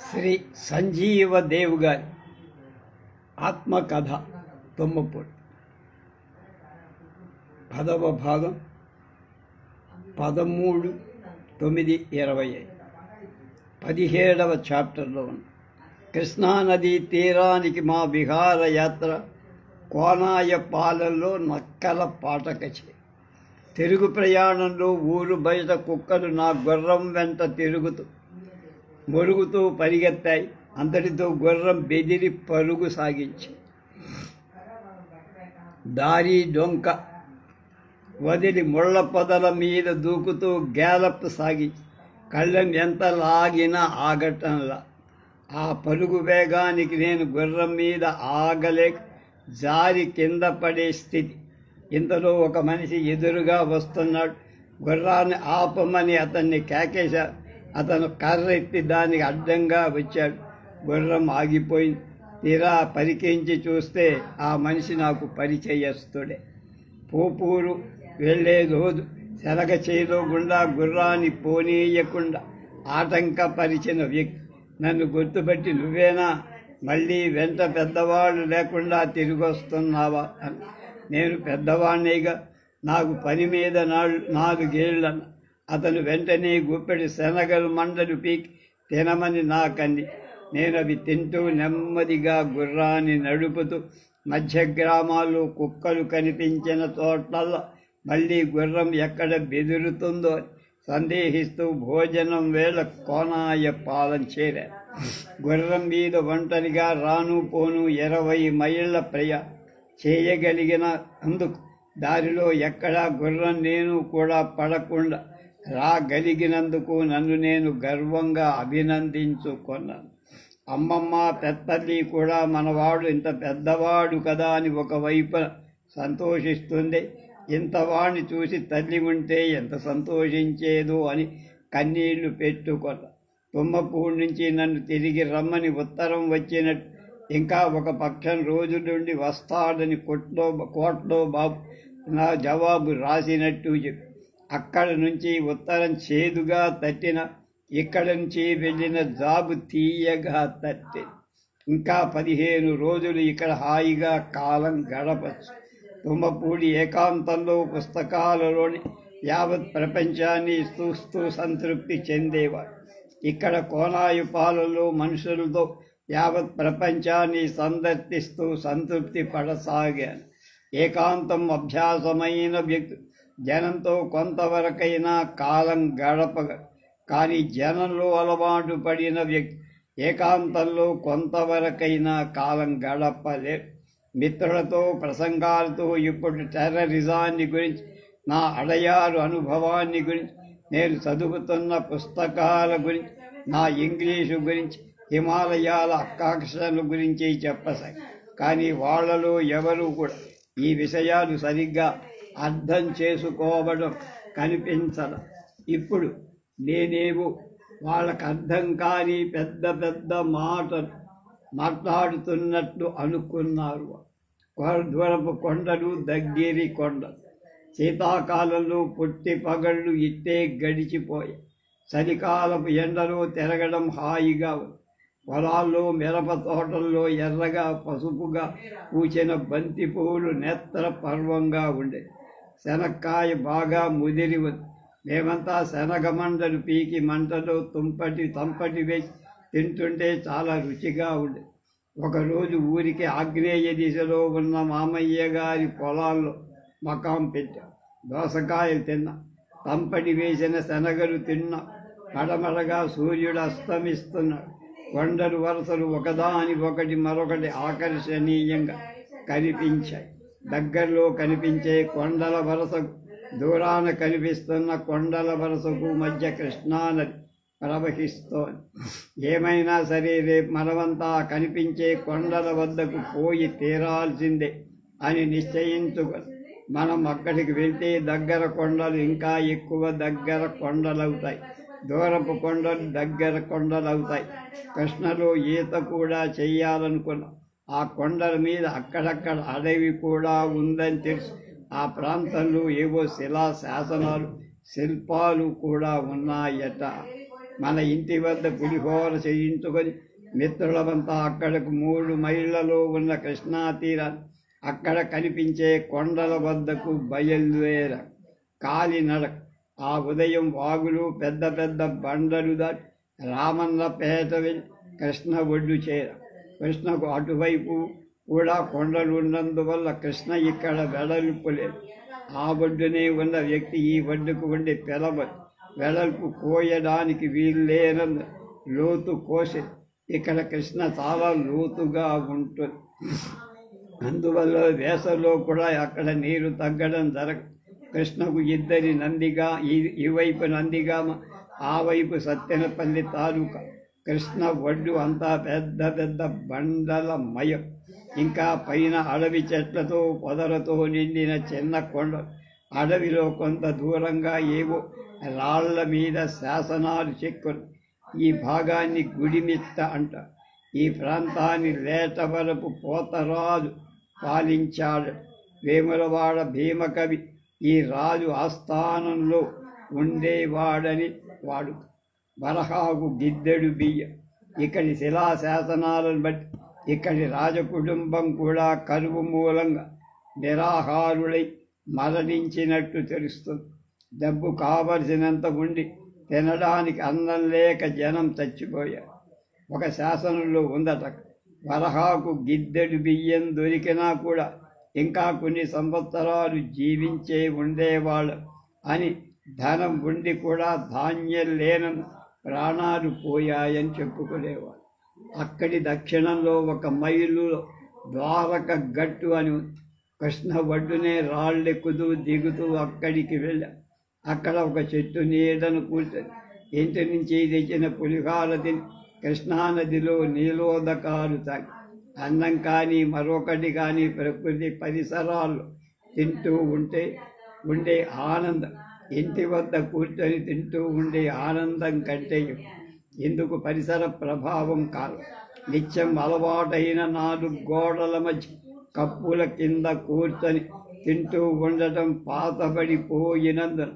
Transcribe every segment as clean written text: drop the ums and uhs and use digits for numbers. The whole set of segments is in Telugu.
శ్రీ సంజీవదేవ్ గారి ఆత్మకథ తుమ్మపూడి 10వ భాగం 13/9/25 17వ చాప్టర్లో ఉన్న కృష్ణానదీ తీరానికి మా విహారయాత్ర కోనాయపాలెంలో నక్కల పాటకచి. తిరుగు ప్రయాణంలో ఊరు బయట కుక్కలు నా గుర్రం వెంట మొరుగుతూ పరిగెత్తాయి. అంతటితో గుర్రం బెదిరి పరుగు సాగించి దారి డొంక వదిలి ముళ్ళ పొదల మీద దూకుతూ గ్యాలప్ సాగించి కళ్ళం ఎంత లాగినా ఆగటంలా. ఆ పరుగు వేగానికి నేను గుర్రం మీద ఆగలేక జారి కింద పడే స్థితి. ఇంతలో ఒక మనిషి ఎదురుగా వస్తున్నాడు. గుర్రాన్ని ఆపమని అతన్ని కేకేశారు. అతను కర్ర ఎత్తి దానికి అడ్డంగా వచ్చాడు. గుర్రం ఆగిపోయింది. తీరా పరికించి చూస్తే ఆ మనిషి నాకు పరిచయస్తుడే. పోపూరు వెళ్లే రోజు శనగ చేలో గుండా గుర్రాన్ని పోనీయకుండా ఆటంకపరిచిన వ్యక్తి. నన్ను గుర్తుపట్టి నువ్వేనా, మళ్ళీ వెంట పెద్దవాళ్ళు లేకుండా తిరిగి వస్తున్నావా అని. నేను పెద్దవాణ్ణిగా, నాకు పని మీద 4 ఏళ్ళన్న. అతను వెంటనే గుప్పెడి శనగలు మండలు పీకి తినమని నాకంది. నేను అవి తింటూ నెమ్మదిగా గుర్రాన్ని నడుపుతూ మధ్య గ్రామాల్లో కుక్కలు కనిపించిన చోట్లల్లో మళ్ళీ గుర్రం ఎక్కడ బెదురుతుందో సందేహిస్తూ భోజనం వేళ కోనాయపాలెం చేరాను. గుర్రం మీద ఒంటరిగా రాను పోను 20 మైళ్ళ చేయగలిగిన అందుకు దారిలో ఎక్కడా గుర్రం నేను కూడా పడకుండా రాగలిగినందుకు నన్ను నేను గర్వంగా అభినందించుకున్నాను. అమ్మమ్మ పెద్దల్లి కూడా మనవాడు ఇంత పెద్దవాడు కదా అని ఒకవైపున సంతోషిస్తుంది. ఇంతవాడిని చూసి తల్లి ఉంటే ఎంత సంతోషించేదో అని కన్నీళ్లు పెట్టుకున్నా. తుమ్మపూడి నుంచి నన్ను తిరిగి రమ్మని ఉత్తరం వచ్చినట్టు, ఇంకా ఒక పక్షం రోజులుండి వస్తాడని కోట్లో బాబు నా జవాబు రాసినట్టు చెప్పి అక్కడి నుంచి ఉత్తరం చేదుగా తట్టిన, ఇక్కడి నుంచి వెళ్ళిన జాబు తీయగా తట్టింది. ఇంకా 15 రోజులు ఇక్కడ హాయిగా కాలం గడపచ్చు. తుమ్మపూడి ఏకాంతంలో పుస్తకాలలోని యావత్ ప్రపంచాన్ని చూస్తూ సంతృప్తి చెందేవాడు. ఇక్కడ కోనాయపాలెంలో మనుషులతో యావత్ ప్రపంచాన్ని సందర్శిస్తూ సంతృప్తి పడసాగాను. ఏకాంతం అభ్యాసమైన వ్యక్తి జనంతో కొంతవరకైనా కాలం గడపగ, కానీ జనంలో అలవాటు పడిన వ్యక్తి ఏకాంతంలో కొంతవరకైనా కాలం గడపలేడు. మిత్రులతో ప్రసంగాలతో ఇప్పుడు టెర్రరిజాన్ని గురించి, నా అడయారు అనుభవాన్ని గురించి, నేను చదువుతున్న పుస్తకాల గురించి, నా ఇంగ్లీషు గురించి, హిమాలయాల ఆకాంక్షల గురించి చెప్పసాయి. కానీ వాళ్లలో ఎవరూ కూడా ఈ విషయాలు సరిగ్గా అర్థం చేసుకోవడం కనిపించదు. ఇప్పుడు నేనేవో వాళ్ళకు అర్థం కాని పెద్ద పెద్ద మాటలు మాట్లాడుతున్నట్లు అనుకున్నారు. దూరపు కొండలు, దగ్గరి కొండలు. శీతాకాలంలో పొట్టి పగళ్ళు ఇట్టే గడిచిపోయాయి. చలికాలపు ఎండలో తిరగడం హాయిగా ఉంది. పొలాల్లో, మిరప తోటల్లో ఎర్రగా పసుపుగా పూచిన బంతి పువ్వులు నేత్ర పర్వంగా ఉండేది. శనక్కాయ బాగా ముదిరి ఉంది. మేమంతా శనగ మండలు పీకి మంటలో తంపటి వేసి తింటుంటే చాలా రుచిగా ఉండేది. ఒకరోజు ఊరికి ఆగ్నేయ దిశలో ఉన్న మామయ్య గారి పొలాల్లో మకాం పెట్టాం. దోసకాయలు తిన్నా, తంపటి వేసిన శనగలు తిన్నా. కడమడగా సూర్యుడు అస్తమిస్తున్నాడు. కొండలు వరుసలు ఒకదాని ఒకటి మరొకటి ఆకర్షణీయంగా కనిపించాయి. దగ్గరలో కనిపించే కొండల వరసకు, దూరాన కనిపిస్తున్న కొండల వరసకు మధ్య కృష్ణానది ప్రవహిస్తోంది. ఏమైనా సరే రేపు మనమంతా కనిపించే కొండల వద్దకు పోయి తీరాల్సిందే అని నిశ్చయించుకొని మనం అక్కడికి వెళ్తే దగ్గర కొండలు ఇంకా ఎక్కువ దగ్గర కొండలవుతాయి, దూరపు కొండలు దగ్గర కొండలవుతాయి. కృష్ణలో ఈత కూడా చెయ్యాలనుకున్నాం. ఆ కొండల మీద అక్కడక్కడ అడవి కూడా ఉందని తెలుసు. ఆ ప్రాంతంలో ఏవో శిలా శాసనాలు, శిల్పాలు కూడా ఉన్నాయట. మన ఇంటి వద్ద పులిహోర చేయించుకొని మిత్రులమంతా అక్కడకు 3 మైళ్ళలో ఉన్న కృష్ణా తీరాన్ని అక్కడ కనిపించే కొండల వద్దకు బయలుదేర కాలినడక. ఆ ఉదయం వాగులు పెద్ద పెద్ద బండలు దాటి రామన్నపేట వెళ్ళి కృష్ణ ఒడ్డు చేర. కృష్ణకు అటువైపు కూడా కొండలు ఉన్నందువల్ల కృష్ణ ఇక్కడ వెడల్పు లేదు. ఆ ఒడ్డునే ఉన్న వ్యక్తి ఈ ఒడ్డుకు ఉండి పిలవదు. వెడల్పు కోయడానికి వీల్లేనందు లోతు కోసి. ఇక్కడ కృష్ణ చాలా లోతుగా ఉంటుంది. అందువల్ల వేసవిలో కూడా అక్కడ నీరు తగ్గడం జరగదు. కృష్ణకు ఇద్దరి నందిగా, ఈ వైపు నందిగామ, ఆ వైపు సత్తెనపల్లి తాలూకా. కృష్ణ ఒడ్డు అంతా పెద్ద పెద్ద బండలమయం. ఇంకా పైన అడవి చెట్లతో పొదలతో నిండిన చిన్న కొండ. అడవిలో కొంత దూరంగా ఏవో రాళ్ల మీద శాసనాలు చెక్కులు. ఈ భాగాన్ని గుడిమిట్ట అంట. ఈ ప్రాంతాన్ని లేటవరపు పోతరాజు పాలించాడు. వేములవాడ భీమకవి ఈ రాజు ఆస్థానంలో ఉండేవాడని వాడు. వరహాకు గిద్దెడు బియ్యం. ఇక్కడి శిలాశాసనాలను బట్టి ఇక్కడి రాజకుటుంబం కూడా కరువు మూలంగా నిరాహారులై మరణించినట్టు తెలుస్తుంది. డబ్బు కావలసినంత ఉండి తినడానికి అన్నం లేక జనం చచ్చిపోయారు. ఒక శాసనంలో ఉందట, వరహాకు గిద్దెడు బియ్యం దొరికినా కూడా ఇంకా కొన్ని సంవత్సరాలు జీవించే ఉండేవాళ్ళు అని. ధనం ఉండి కూడా ధాన్యం లేనని ప్రాణాలు పోయాయని చెప్పుకునేవాడు. అక్కడి దక్షిణంలో 1 మైలులో ద్వారక గట్టు అని ఉంది. కృష్ణ ఒడ్డునే రాళ్ళెక్కుతూ దిగుతూ అక్కడికి వెళ్ళాం. అక్కడ ఒక చెట్టు నీడను కూర్చొని ఇంటి నుంచి తెచ్చిన పులిహార తిని కృష్ణానదిలో నీలోదకాలు తాగి అన్నం కానీ మరొకటి కానీ ప్రకృతి పరిసరాల్లో తింటూ ఉండే ఆనందం ఇంటి వద్ద కూర్చొని తింటూ ఉండే ఆనందం కంటే ఎందుకు పరిసర ప్రభావం కాదు. నిత్యం అలవాటైన 4 గోడల మధ్య కప్పుల కింద కూర్చొని తింటూ ఉండటం పాతబడిపోయినందున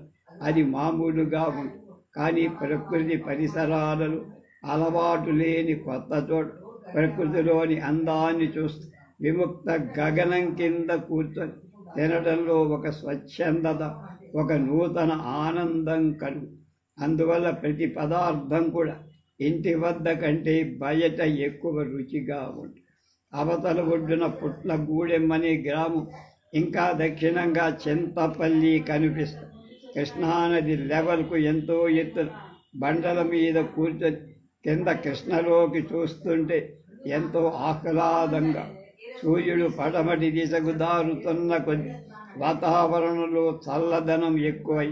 అది మామూలుగా ఉంది. కానీ ప్రకృతి పరిసరాలలో అలవాటు లేని కొత్త చోట ప్రకృతిలోని అందాన్ని చూస్తూ విముక్త గగనం కింద కూర్చొని తినడంలో ఒక స్వచ్ఛందత, ఒక నూతన ఆనందం కలుగు. అందువల్ల ప్రతి పదార్థం కూడా ఇంటి వద్ద కంటే బయట ఎక్కువ రుచిగా ఉంటుంది. అవతల ఒడ్డున పుట్లగూడెం అనే గ్రామం, ఇంకా దక్షిణంగా చింతపల్లి కనిపిస్తుంది. కృష్ణానది లెవెల్కు ఎంతో ఎత్తున బండల మీద కూర్చొని కింద కృష్ణలోకి చూస్తుంటే ఎంతో ఆహ్లాదంగా. సూర్యుడు పడమటి దిశకు దారుతున్న కొద్ది వాతావరణంలో చల్లదనం ఎక్కువై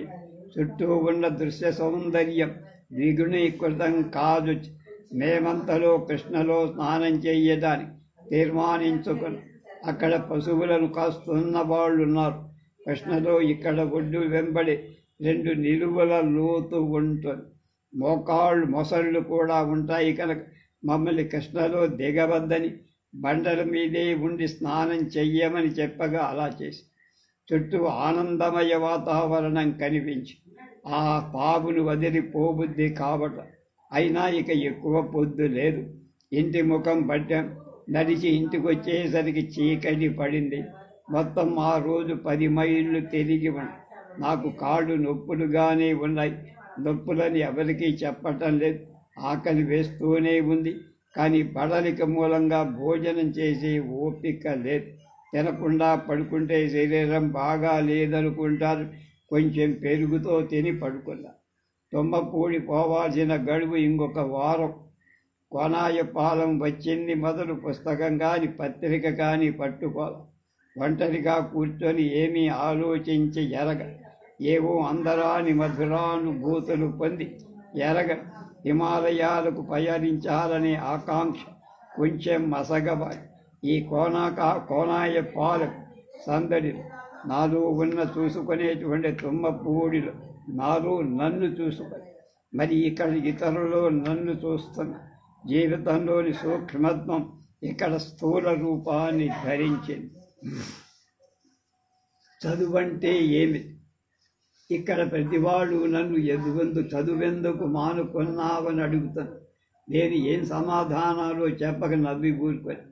చుట్టూ ఉన్న దృశ్య సౌందర్యం ద్విగుణీకృతం కాదు. మేమంతలో కృష్ణలో స్నానం చేయడానికి తీర్మానించుకుని అక్కడ పశువులను కాస్తున్న వాళ్ళున్నారు. కృష్ణలో ఇక్కడ ఒడ్డు వెంబడి 2 నిలువుల లోతు ఉంటుంది. మోకాళ్ళు మొసళ్ళు కూడా ఉంటాయి కనుక మమ్మల్ని కృష్ణలో దిగవద్దని బండల మీదే ఉండి స్నానం చెయ్యమని చెప్పగా అలా చేసి చుట్టూ ఆనందమయ వాతావరణం కనిపించి ఆ పావును వదిలిపోబుద్ధి కాబట్ట. అయినా ఇక ఎక్కువ పొద్దు లేదు. ఇంటి ముఖం పట్టాం. నడిచి ఇంటికి వచ్చేసరికి చీకటి పడింది. మొత్తం ఆ రోజు 10 మైళ్ళు తిరిగి నాకు కాళ్ళు నొప్పులుగానే ఉన్నాయి. నొప్పులని ఎవరికీ చెప్పటం లేదు. ఆకలి వేస్తూనే ఉంది. కానీ బడలిక మూలంగా భోజనం చేసే ఓపిక లేదు. తినకుండా పడుకుంటే శరీరం బాగా లేదనుకుంటారు. కొంచెం పెరుగుతో తిని పడుకున్నా. తుమ్మపూడి పోవాల్సిన గడువు ఇంకొక వారం. కోనాయపాలెం వచ్చింది మొదలు పుస్తకం కానీ పత్రిక కానీ పట్టుకోవాలి. ఒంటరిగా కూర్చొని ఏమీ ఆలోచించి ఏవో అందరాని మధురానుభూతులు పొంది హిమాలయాలకు పయనించాలనే ఆకాంక్ష కొంచెం మసగబాయి. ఈ కోనాయపాలెం సందడిలో నాలో ఉన్న చూసుకునేటువంటి తుమ్మపూడిలో నాలో నన్ను చూసుకొని మరి ఇక్కడ ఇతరులో నన్ను చూస్తున్న జీవితంలోని సూక్ష్మత్వం ఇక్కడ స్థూల రూపాన్ని ధరించింది. చదువంటే ఏమి? ఇక్కడ ప్రతివాడు నన్ను చదువెందుకు మానుకొన్నావని అడుగుతాను. నేను ఏం సమాధానాలు చెప్పక నవ్వి ఊరుకొని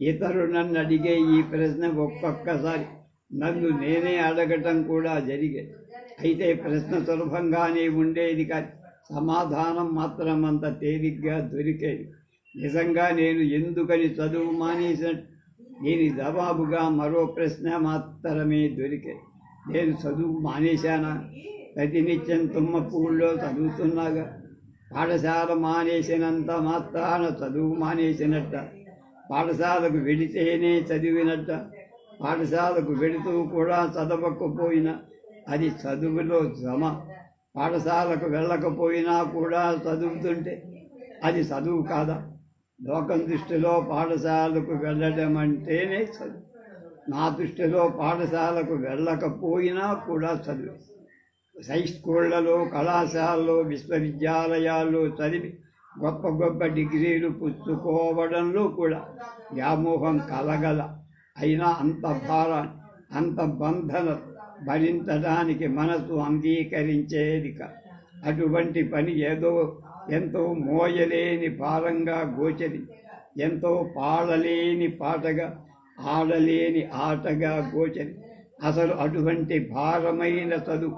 ఇతరులు నన్ను అడిగే ఈ ప్రశ్న ఒక్కొక్కసారి నన్ను నేనే అడగటం కూడా జరిగేది. అయితే ప్రశ్న సులభంగానే ఉండేది కానీ సమాధానం మాత్రం అంత తేలిగ్గా దొరికేది. నిజంగా నేను ఎందుకని చదువు మానేసినట్టు దీని జవాబుగా మరో ప్రశ్న మాత్రమే దొరికేది. నేను చదువు మానేశానా? ప్రతినిత్యం తుమ్మపూడిలో చదువుతున్నాగా. పాఠశాల మానేసినంత మాత్రాన చదువు మానేసినట్ట? పాఠశాలకు వెళితేనే చదివినట్ట? పాఠశాలకు వెళుతూ కూడా చదవకపోయినా అది చదువులో జమ. పాఠశాలకు వెళ్ళకపోయినా కూడా చదువుతుంటే అది చదువు కాదా? లోకం దృష్టిలో పాఠశాలకు వెళ్ళడం అంటేనే చదువు. నా దృష్టిలో పాఠశాలకు వెళ్ళకపోయినా కూడా చదువు. హై స్కూళ్లలో, కళాశాలలో, విశ్వవిద్యాలయాల్లో చదివి గొప్ప గొప్ప డిగ్రీలు పుచ్చుకోవడంలో కూడా వ్యామోహం కలగల. అయినా అంత భారాన్ని, అంత బంధన భరించడానికి మనసు అంగీకరించేది కాదు. అటువంటి పని ఎంతో మోయలేని భారంగా గోచరించి, ఎంతో పాడలేని పాటగా, ఆడలేని ఆటగా గోచరి. అసలు అటువంటి భారమైన చదువు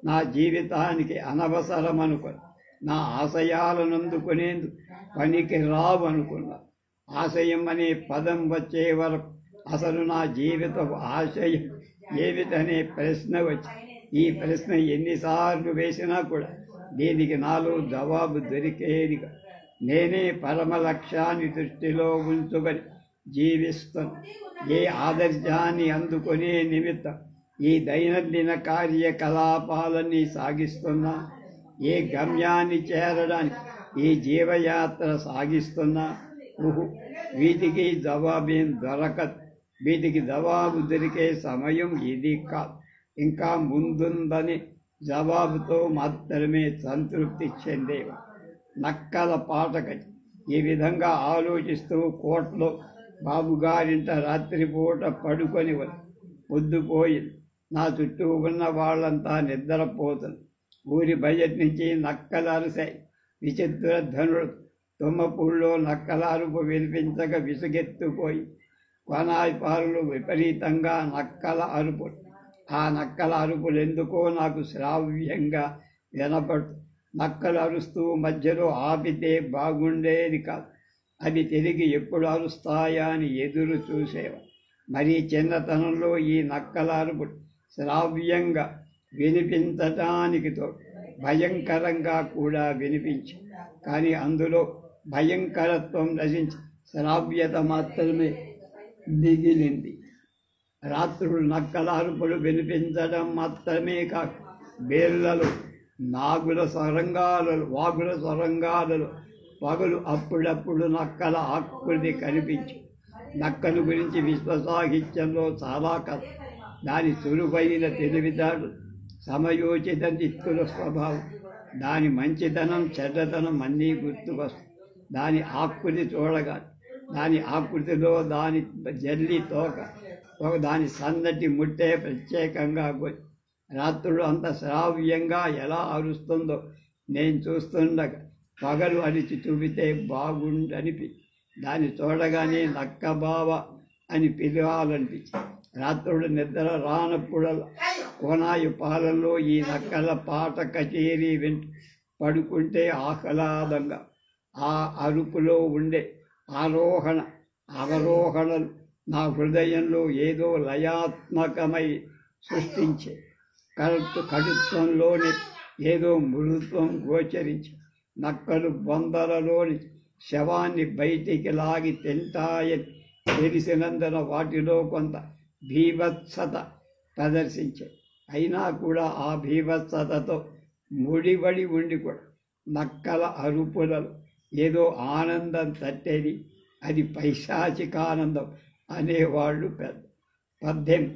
నా జీవితానికి అనవసరమనుకొని నా ఆశయాలను అందుకునేందుకు పనికి రావనుకున్నా. ఆశయం అనే పదం వచ్చే వరకు అసలు నా జీవిత ఆశయం ఏమిటనే ప్రశ్న వచ్చి, ఈ ప్రశ్న ఎన్నిసార్లు వేసినా కూడా దీనికి నాలో జవాబు దొరికేదిగా. నేనే పరమ లక్ష్యాన్ని దృష్టిలో ఉంచుకొని జీవిస్తాను. ఏ ఆదర్శాన్ని అందుకునే నిమిత్తం ఈ దైనందిన కార్యకలాపాలన్నీ సాగిస్తున్నా, ఏ గమ్యాన్ని చేరడానికి ఈ జీవయాత్ర సాగిస్తున్నా, వీటికి జవాబేం దొరకదు. వీటికి జవాబు దొరికే సమయం ఇది కాదు, ఇంకా ముందుందని జవాబుతో మాత్రమే సంతృప్తి చెందేవా. నక్కల పాటకై ఈ విధంగా ఆలోచిస్తూ కోట్లో బాబుగారింట రాత్రిపూట పడుకొని పొద్దుపోయింది. నా చుట్టూ ఉన్న వాళ్ళంతా నిద్రపోతుంది. ఊరి బయట నుంచి నక్కల అరిసాయి. విచిత్ర ధనుడు తుమ్మపూడిలో నక్కల అరుపు వినిపించక విసుగెత్తుపోయి కోనాయిపారులు విపరీతంగా నక్కల అరుపులు. ఆ నక్కల అరుపులు ఎందుకో నాకు శ్రావ్యంగా వినపడు. నక్కలు అరుస్తూ మధ్యలో ఆపితే బాగుండేది కాదు. అవి తిరిగి ఎప్పుడు అరుస్తాయా అని ఎదురు చూసేవా. మరీ చిన్నతనంలో ఈ నక్కల అరుపులు శ్రావ్యంగా వినిపించటానికి భయంకరంగా కూడా వినిపించి, కానీ అందులో భయంకరత్వం నశించి శ్రావ్యత మాత్రమే మిగిలింది. రాత్రులు నక్కల అరుపులు వినిపించడం మాత్రమే కాక బేళ్లలో వాగుల సొరంగాలలో పగలు అప్పుడప్పుడు నక్కల ఆకృతి కనిపించి, నక్కల గురించి విశ్వ సాహిత్యంలో చాలా కథ. దాని సులువైన తెలివితేటలు, సమయోచిత దిక్కుల స్వభావం, దాని మంచితనం చెడ్డతనం అన్నీ గుర్తుకొస్తాయి. దాని ఆకృతి చూడగా, దాని ఆకృతిలో దాని జల్లి తోక, దాని సన్నటి ముట్టే ప్రత్యేకంగా రాత్రులు అంత శ్రావ్యంగా ఎలా అరుస్తుందో నేను చూస్తుండగా పగలు అరిచి చూపితే బాగుండనిపి దాన్ని చూడగానే నక్క బావ అని పిలవాలనిపించి, రాత్రుడు నిద్ర రానప్పుడల్లా కోనాయి పాలల్లో ఈ నక్కల పాట కచేరీ వింటూ పడుకుంటే ఆహ్లాదంగా ఆ అరుపులో ఉండే ఆరోహణ అవరోహణలు నా హృదయంలో ఏదో లయాత్మకమై సృష్టించే. కడుత్వంలోని ఏదో మృదుత్వం గోచరించి నక్కలు బొందలలోని శవాన్ని బయటికి లాగి తింటాయని తెలిసినందున వాటిలో కొంత భీభత్సత ప్రదర్శించే. అయినా కూడా ఆ భీభత్సతతో ముడిపడి ఉండి కూడా నక్కల అరుపులలో ఏదో ఆనందం తట్టేది. అది పైశాచికానందం అనేవాళ్ళు పెద్ద. 18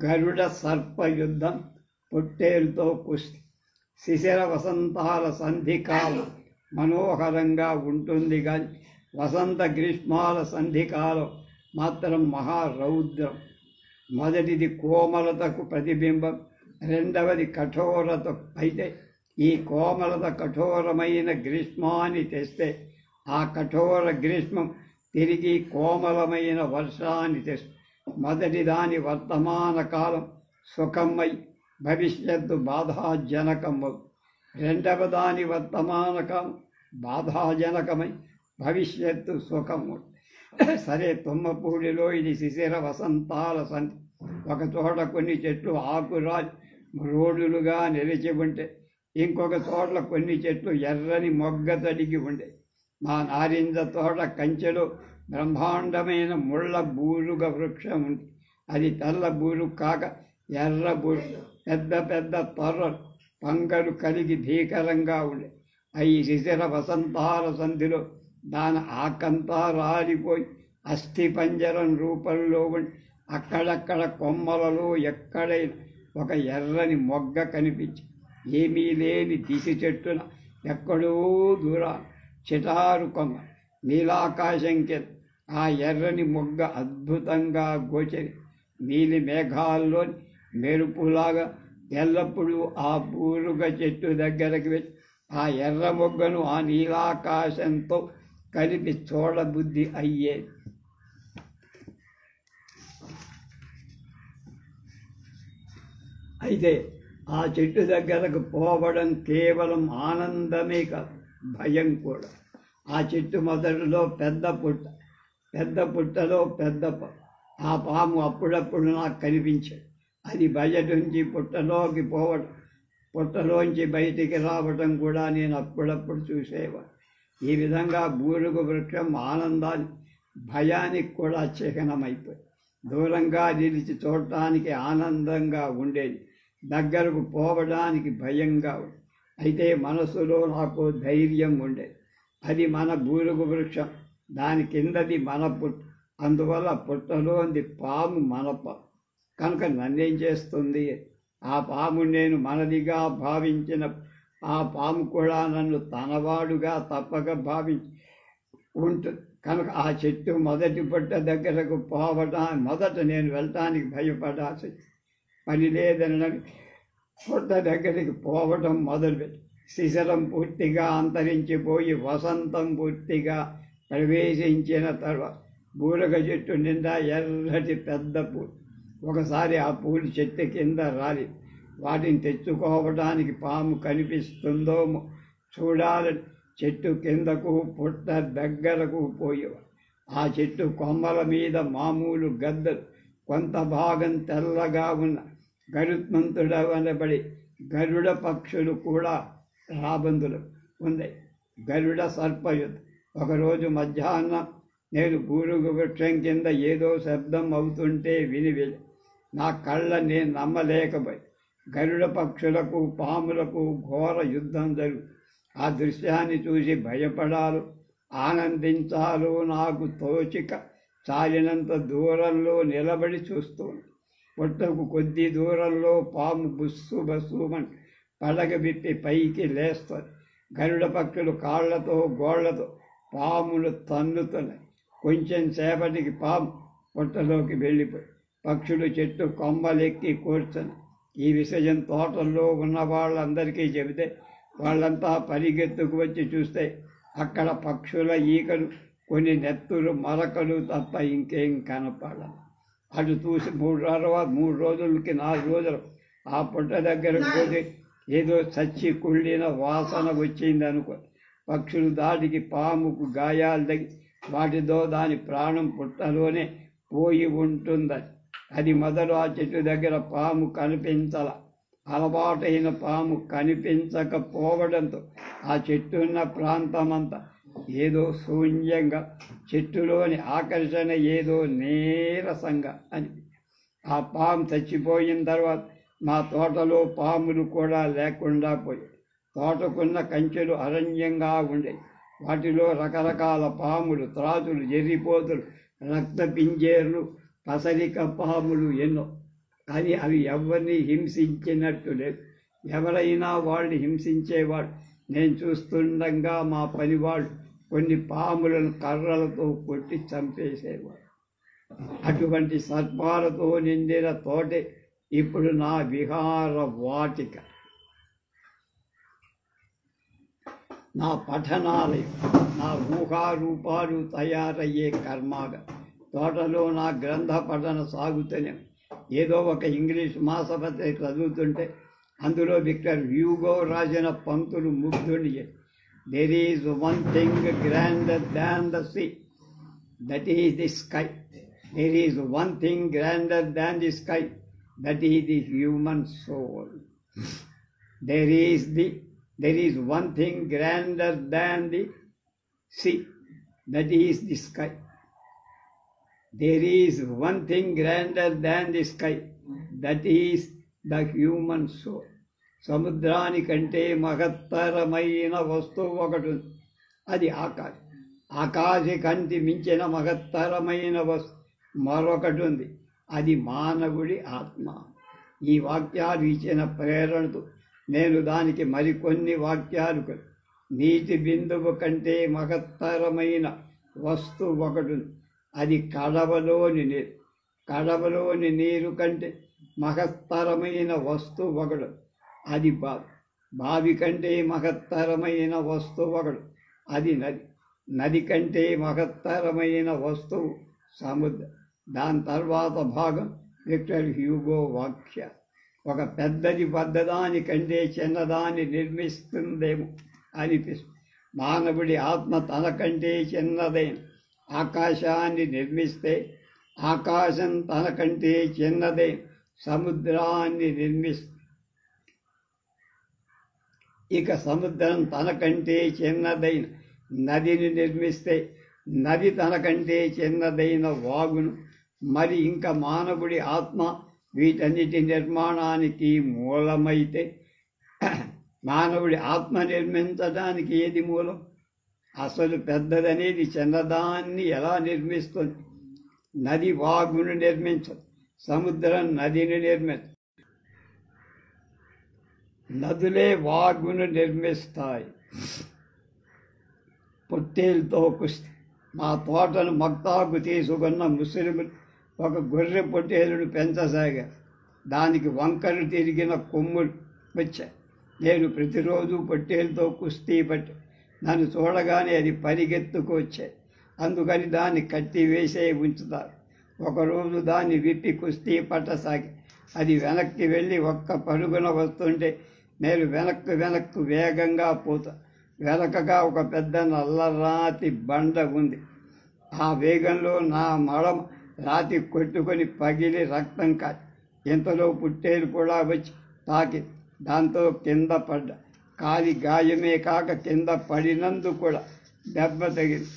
గరుడ సర్ప యుద్ధం, పొట్టేలుతో కుస్తీ. శిశిర వసంతాల సంధికాలం మనోహరంగా ఉంటుంది కానీ వసంత గ్రీష్మాల సంధికాలం మాత్రం మహారౌద్రం. మొదటిది కోమలతకు ప్రతిబింబం, రెండవది కఠోరత. అయితే ఈ కోమలత కఠోరమైన గ్రీష్మాన్ని తెస్తే ఆ కఠోర గ్రీష్మం తిరిగి కోమలమైన వర్షాన్ని తెస్తుంది. మొదటి దాని వర్తమాన కాలం సుఖమై భవిష్యత్తు బాధాజనకమవు. రెండవ దాని వర్తమాన కాలం బాధాజనకమై భవిష్యత్తు సుఖము. సరే, తుమ్మపూడిలో ఇది శిశిర వసంతాల సంధి. ఒక చోట కొన్ని చెట్లు ఆకురాలి రోడ్లుగా నిలిచి ఉంటే, ఇంకొక చోట్ల కొన్ని చెట్లు ఎర్రని మొగ్గ తడిగి ఉండే. మా నారింజ తోట కంచెలో బ్రహ్మాండమైన ముళ్ళ బూరుగ వృక్షం ఉంది. అది తెల్ల బూరు కాక ఎర్ర బూరు, పెద్ద పెద్ద తొర్రలు పంగలు కలిగి భీకరంగా ఉండే. అవి శిశిర వసంతాల సంధిలో దాని ఆకంతా రాలిపోయి అస్థిపంజరం రూపంలో ఉండి అక్కడక్కడ కొమ్మలలో ఎక్కడైనా ఒక ఎర్రని మొగ్గ కనిపించి, ఏమీ లేని దిశ చెట్టున ఎక్కడో దూరాన చిటారు కొమ్మ నీలాకాశం కింద ఆ ఎర్రని మొగ్గ అద్భుతంగా గోచరి నీలి మేఘాల్లోని మెరుపులాగా ఎల్లప్పుడూ ఆ బూరుగ చెట్టు దగ్గరకు వెళ్ళి ఆ ఎర్ర మొగ్గను ఆ నీలాకాశంతో కలిపి చూడబుద్ధి అయ్యేది. అయితే ఆ చెట్టు దగ్గరకు పోవడం కేవలం ఆనందమే కాదు, భయం కూడా. ఆ చెట్టు మొదటిలో పెద్ద పుట్టలో పెద్ద ఆ పాము అప్పుడప్పుడు నాకు కనిపించేది. అది బయట నుంచి పుట్టలోకి పోవడం, పుట్టలోంచి బయటికి రావడం కూడా నేను అప్పుడప్పుడు చూసేవాడు. ఈ విధంగా బూరుగు వృక్షం ఆనందాన్ని భయానికి కూడా చిహ్నమైపోయి దూరంగా నిలిచి చూడటానికి ఆనందంగా ఉండేది, దగ్గరకు పోవడానికి భయంగా ఉండేది. అయితే మనసులో నాకు ధైర్యం ఉండేది. అది మన బూరుగు వృక్షం, దాని కిందది మన పుట్ట. అందువల్ల పుట్టలోంది పాము మన కనుక నన్నేం చేస్తుంది? ఆ పాము నేను మనదిగా భావించిన ఆ పాము కూడా నన్ను తనవాడుగా తప్పక భావించి ఉంటుంది. కనుక ఆ చెట్టు మొదటి పుట్ట దగ్గరకు మొదట నేను వెళ్ళటానికి భయపడాల్సి పని లేదని పుట్ట దగ్గరికి పోవటం మొదలుపెట్టి శిశిరం పూర్తిగా అంతరించిపోయి వసంతం పూర్తిగా ప్రవేశించిన తర్వాత బూరగ చెట్టు నిండా ఎర్రటి పెద్ద పూలు. ఒకసారి ఆ పూలు చెట్టు కింద రాలి వాటిని తెచ్చుకోవడానికి పాము కనిపిస్తుందో చూడాలని చెట్టు కిందకు పుట్ట దగ్గరకు పోయేవాడు. ఆ చెట్టు కొమ్మల మీద మామూలు గద్దలు, కొంత భాగం తెల్లగా ఉన్న గరుత్మంతుడవనబడి గరుడ పక్షులు కూడా రాబందులు ఉంది. గరుడ సర్పయుద్ధం. ఒకరోజు మధ్యాహ్నం నేను బూరుగు వృక్షం కింద ఏదో శబ్దం అవుతుంటే విని నా కళ్ళ నేను నమ్మలేకపోయి. గరుడ పక్షులకు పాములకు ఘోర యుద్ధం జరుగు. ఆ దృశ్యాన్ని చూసి భయపడాలో ఆనందించాలో నాకు తోచిక చాలినంత దూరంలో నిలబడి చూస్తుంది. పుట్టకు కొద్ది దూరంలో పాము బుస్సు బస్సుమని పడగ విప్పి పైకి లేస్తుంది. గరుడ పక్షులు కాళ్లతో గోళ్లతో పాములు తన్నుతున్నాయి. కొంచెం సేపటికి పాము పుట్టలోకి వెళ్ళిపోయి పక్షులు చెట్టు కొమ్మలెక్కి కూర్చొని ఈ విషయం తోటల్లో ఉన్న వాళ్ళందరికీ చెబితే వాళ్ళంతా పరిగెత్తుకు వచ్చి చూస్తే అక్కడ పక్షుల ఈకలు, కొన్ని నెత్తులు, మరకలు తప్ప ఇంకేం కనపడదు. అటు చూసి 3 రోజులకి 4 రోజులు ఆ పుట్ట దగ్గరకు పోతే ఏదో చచ్చి కుళ్ళిన వాసన వచ్చిందనుకో. పక్షులు దాటికి పాముకు గాయాలు తగి వాటితో దాని ప్రాణం పుట్టలోనే పోయి ఉంటుందని. అది మొదలు ఆ చెట్టు దగ్గర పాము కనిపించాల. అలవాటైన పాము కనిపించకపోవడంతో ఆ చెట్టున్న ప్రాంతమంతా ఏదో శూన్యంగా, చెట్టులోని ఆకర్షణ ఏదో నీరసంగా అని. ఆ పాము చచ్చిపోయిన తర్వాత మా తోటలో పాములు కూడా లేకుండా పోయాయి. తోటకున్న కంచెలు అరణ్యంగా ఉండేవి. వాటిలో రకరకాల పాములు, త్రాచులు, ఎర్రిపోతులు, రక్త పింజేర్లు, పసరిక పాములు ఎన్నో. కానీ అవి ఎవరిని హింసించినట్టు లేదు. ఎవరైనా వాళ్ళని హింసించేవాడు. నేను చూస్తుండగా మా పనివాళ్ళు కొన్ని పాములను కర్రలతో కొట్టి చంపేసేవాడు. అటువంటి సర్పాలతో నిండిన తోటే ఇప్పుడు నా విహార వాటిక, నా పఠనాలయం, నా ఊహారూపాలు తయారయ్యే కర్మాగా. తోటలో నా గ్రంథ పఠన సాగుతూనే, ఏదో ఒక ఇంగ్లీష్ మాసపత్రిక చదువుతుంటే అందులో విక్టర్ హ్యూగో రాసిన పంక్తులు ముగ్ధుని. There is one thing grander than the sea, that is the sky. There is one thing grander than the sky, that is the human soul. There is one thing grander than the sea, that is the sky. There is one thing grander than the sky, that is the human soul. సముద్రానికంటే మహత్తరమైన వస్తువు ఒకటి ఉంది, అది ఆకాశం. ఆకాశ కంటి మించిన మహత్తరమైన మరొకటి ఉంది, అది మానవుడి ఆత్మ. ఈ వాక్యాలు ఇచ్చిన ప్రేరణతో నేను దానికి మరికొన్ని వాక్యాలు నీటి బిందువు కంటే మహత్తరమైన వస్తువు ఒకటి ఉంది, అది కడవలోని నీరు. కడవలోని నీరు కంటే మహత్తరమైన వస్తువు ఒకడు, అది బావి. బావి కంటే మహత్తరమైన వస్తువు ఒకడు, అది నది. నది కంటే మహత్తరమైన వస్తువు సముద్రం. దాని తర్వాత భాగం విక్టర్ హ్యూగో వాక్య. ఒక పెద్దది పెద్దదాని కంటే చిన్నదాన్ని నిర్మిస్తుందేమో అనిపిస్తుంది. మానవుడి ఆత్మ తన కంటే చిన్నదైన ఆకాశాన్ని నిర్మిస్తే, ఆకాశం తన కంటే చిన్నదైన సముద్రాన్ని నిర్మిస్తుంది. ఇక సముద్రం తన కంటే చిన్నదైన నదిని నిర్మిస్తే, నది తన కంటే చిన్నదైన వాగును, మరి ఇంకా మానవుడి ఆత్మ వీటన్నిటి నిర్మాణానికి మూలమైతే, మానవుడి ఆత్మ నిర్మించడానికి ఏది మూలం? అసలు పెద్దదనేది చిన్నదాన్ని ఎలా నిర్మిస్తుంది? నది వాగును నిర్మించదు, సముద్రం నదిని నిర్మించదు, నదులే వాగును నిర్మిస్తాయి. పొట్టేలుతో కుస్తీ. మా తోటను మక్తాకు తీసుకున్న ముస్లింలు ఒక గొర్రె పొట్టేలును పెంచసాగారు. దానికి వంకలు తిరిగిన కొమ్ములు వచ్చాయి. నేను ప్రతిరోజు పొట్టేలుతో కుస్తీ పట్టి, నన్ను చూడగానే అది పరిగెత్తుకు వచ్చాయి. అందుకని దాన్ని కట్టి వేసే ఉంచుతారు. ఒకరోజు దాన్ని విప్పి కుస్తీ పట్టసాగి అది వెనక్కి వెళ్ళి ఒక్క పరుగున వస్తుంటే నేను వెనక్కు వేగంగా పోతా. వెనకగా ఒక పెద్ద నల్లరాతి బండ ఉంది. ఆ వేగంలో నా మడమ రాతి కొట్టుకొని పగిలి రక్తం కాచి, ఇంతలో పుట్టేలు కూడా వచ్చి తాకి దాంతో కింద పడ్డ. కాలి గాయమే కాక కింద పడినందుకు కూడా దెబ్బ తగిలి.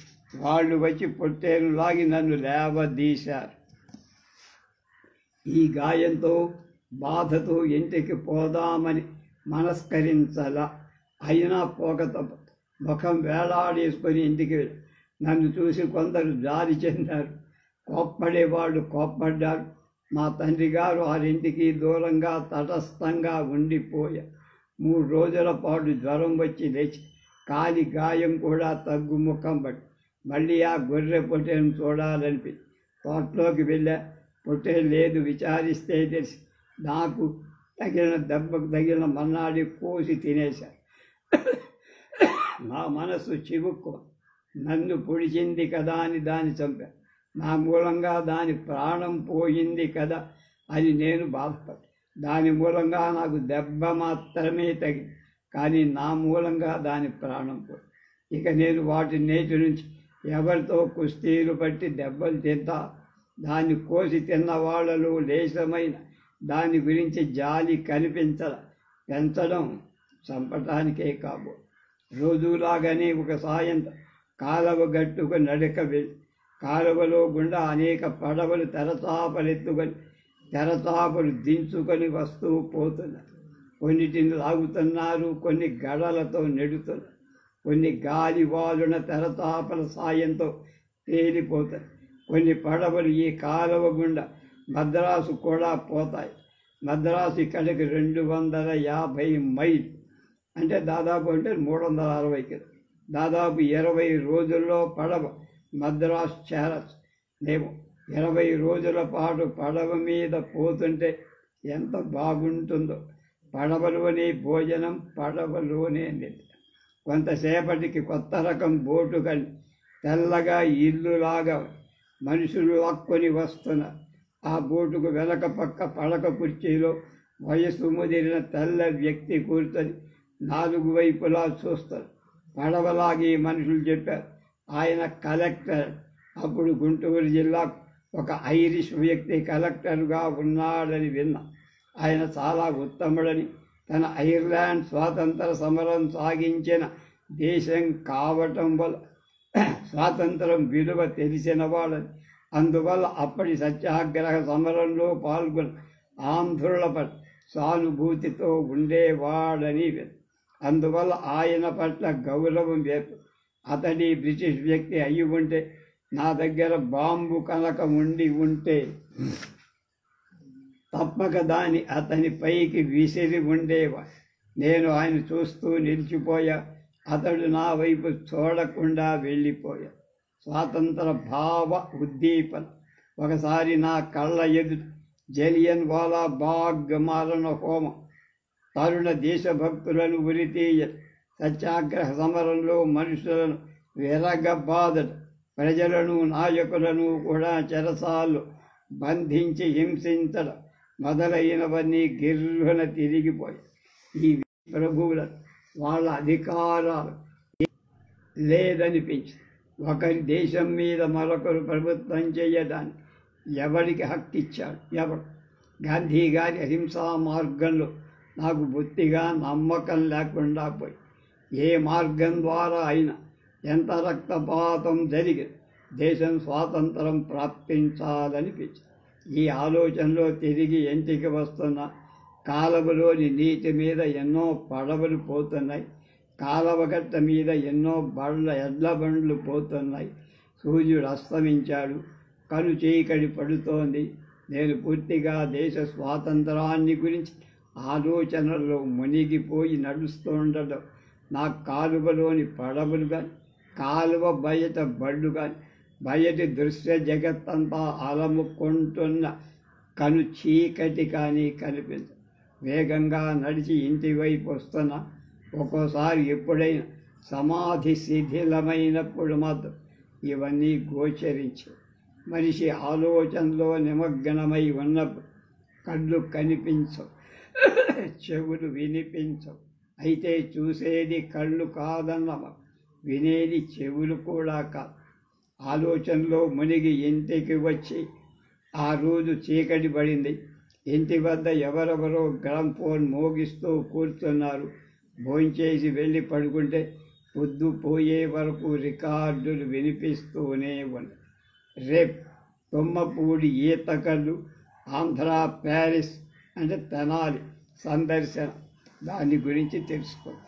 వాళ్ళు వచ్చి పొట్టేలు లాగి నన్ను లేవదీశారు. ఈ గాయంతో బాధతో ఇంటికి పోదామని మనస్కరించలా. అయినా పోక తప్ప ముఖం వేలాడేసుకొని ఇంటికి వెళ్ళి నన్ను చూసి కొందరు జారి చెందారు. కోప్పడేవాళ్ళు కోప్పడ్డారు. మా తండ్రి గారు వారింటికి దూరంగా తటస్థంగా ఉండిపోయారు. 3 రోజుల పాటు జ్వరం వచ్చి లేచి కాలి గాయం కూడా తగ్గుముఖం పట్టి మళ్ళీ ఆ గొర్రె పొట్టేను చూడాలనిపి తోటలోకి వెళ్ళా. పొట్టేలు లేదు. విచారిస్తే తెలిసి నాకు తగిలిన దెబ్బకు తగిలిన మన్నాడి కోసి తినేశారు. నా మనసు చివుక్కు. నన్ను పొడిచింది కదా అని దాన్ని చంపాను. నా మూలంగా దాని ప్రాణం పోయింది కదా అని నేను బాధపడ్డా. దాని మూలంగా నాకు దెబ్బ మాత్రమే తగింది, కానీ నా మూలంగా దాని ప్రాణం పోయింది. ఇక నేను వాటి నేటి నుంచి ఎవరితో కుస్తీలు పట్టి దెబ్బలు తింటా, దాన్ని కోసి తిన్న వాళ్ళలో లేశమైన దాని గురించి జాలి పెంచడం చంపటానికే కాబో. రోజులాగానే ఒక సాయంత్రం కాలువ గట్టుకు నడక వెళ్ళి కాలువలో గుండా అనేక పడవలు తెరచాపలు దించుకొని వస్తూ పోతున్నారు. కొన్నిటిని లాగుతున్నారు, కొన్ని గడలతో నెడుతున్నారు, కొన్ని గాలి వాలున తెరచాపల సాయంతో తేలిపోతాయి. కొన్ని పడవలు ఈ కాలువ గుండా మద్రాసు కూడా పోతాయి. మద్రాసు ఇక్కడికి 250 మైళ్ళు, అంటే దాదాపు 360 కిలో. దాదాపు 20 రోజుల్లో పడవ మద్రాసు చేరచ్చు. మేము 20 రోజుల పాటు పడవ మీద పోతుంటే ఎంత బాగుంటుందో. పడవలోనే భోజనం, పడవలోనే నిద్ర. కొంతసేపటికి కొత్త రకం బోటు కానీ తెల్లగా ఇల్లులాగా మనుషులు లాక్కొని వస్తున్నారు. ఆ బోటుకు వెనక పక్క పడక కుర్చీలో వయసు ముదిరిన తెల్ల వ్యక్తి కూర్చొని 4 వైపులా చూస్తారు. పడవలాగి మనుషులు చెప్పారు, ఆయన కలెక్టర్. అప్పుడు గుంటూరు జిల్లా ఒక ఐరిష్ వ్యక్తి కలెక్టర్గా ఉన్నాడని విన్నా. ఆయన చాలా ఉత్తముడని, తన ఐర్లాండ్ స్వాతంత్ర సమరం సాగించిన దేశం కావటం వల్ల స్వాతంత్రం విలువ తెలిసినవాడని, అందువల్ల అప్పటి సత్యాగ్రహ సమరంలో పాల్గొన్న ఆంధ్రుల పట్ల సానుభూతితో ఉండేవాడని విన్నా. అందువల్ల ఆయన పట్ల గౌరవం వేపు. అతడి బ్రిటిష్ వ్యక్తి అయి ఉంటే, నా దగ్గర బాంబు కనుక ఉండి ఉంటే తప్పక దాన్ని అతని పైకి విసిరి ఉండేవా. నేను ఆయన చూస్తూ నిలిచిపోయా. అతడు నా వైపు చూడకుండా వెళ్ళిపోయా. స్వాతంత్ర భావ ఉద్దీపన. ఒకసారి నా కళ్ళ ఎదుట జలియన్ వాలా బాగ్ మారణ హోమం, తరుణ దేశభక్తులను ఉరితీయ, సత్యాగ్రహ సమరంలో మనుషులను విరగబాదట, ప్రజలను నాయకులను కూడా చెరసాల్లో బంధించి హింసించడం మొదలైనవన్నీ గిర్రున తిరిగిపోయాయి. ఈ ప్రభువుల వాళ్ళ అధికారాలు లేదనిపించి ఒకరి దేశం మీద మరొకరు ప్రభుత్వం చేయడానికి ఎవరికి హక్కు ఇచ్చాడు? ఎవరు? గాంధీ గారి అహింసా మార్గంలో నాకు బొత్తిగా నమ్మకం లేకుండా పోయి, ఏ మార్గం ద్వారా అయినా ఎంత రక్తపాతం జరిగి దేశం స్వాతంత్రం ప్రాప్తించాలనిపించింది. ఈ ఆలోచనలో తిరిగి ఇంటికి వస్తున్న కాలువలోని నీటి మీద ఎన్నో పడవలు పోతున్నాయి. కాలువగట్ట మీద ఎన్నో ఎడ్ల బండ్లు పోతున్నాయి. సూర్యుడు అస్తమించాడు. కను చీకటి పడుతోంది. నేను పూర్తిగా దేశ స్వాతంత్రాన్ని గురించి ఆలోచనల్లో మునిగిపోయి నడుస్తుండడం, నా కాలువలోని పడవలు కానీ, కాలువ బయట బళ్ళు కానీ, బయటి దృశ్య జగత్తంతా అలముకుంటున్న కను చీకటి కానీ కనిపించదు. వేగంగా నడిచి ఇంటి వైపు వస్తున్నా. ఒక్కోసారి ఎప్పుడైనా సమాధి శిథిలమైనప్పుడు మాత్రం ఇవన్నీ గోచరించవు. మనిషి ఆలోచనలో నిమగ్నమై ఉన్నప్పుడు కళ్ళు కనిపించవు, చెవులు వినిపించవు. అయితే చూసేది కళ్ళు కాదన్నమ, వినేది చెవులు కూడా కాదు. ఆలోచనలో మునిగి ఇంటికి వచ్చి ఆ రోజు చీకటి పడింది. ఇంటి వద్ద ఎవరెవరో గ్రామ్ఫోన్ మోగిస్తూ కూర్చున్నారు. భోంచేసి వెళ్ళి పడుకుంటే పొద్దుపోయే వరకు రికార్డులు వినిపిస్తూనే ఉన్నాయి. రేపు తుమ్మపూడి ఈతకళ్ళు, ఆంధ్ర ప్యారిస్ అంటే తెనాలి సందర్శన, దాని గురించి తెలుసుకోండి.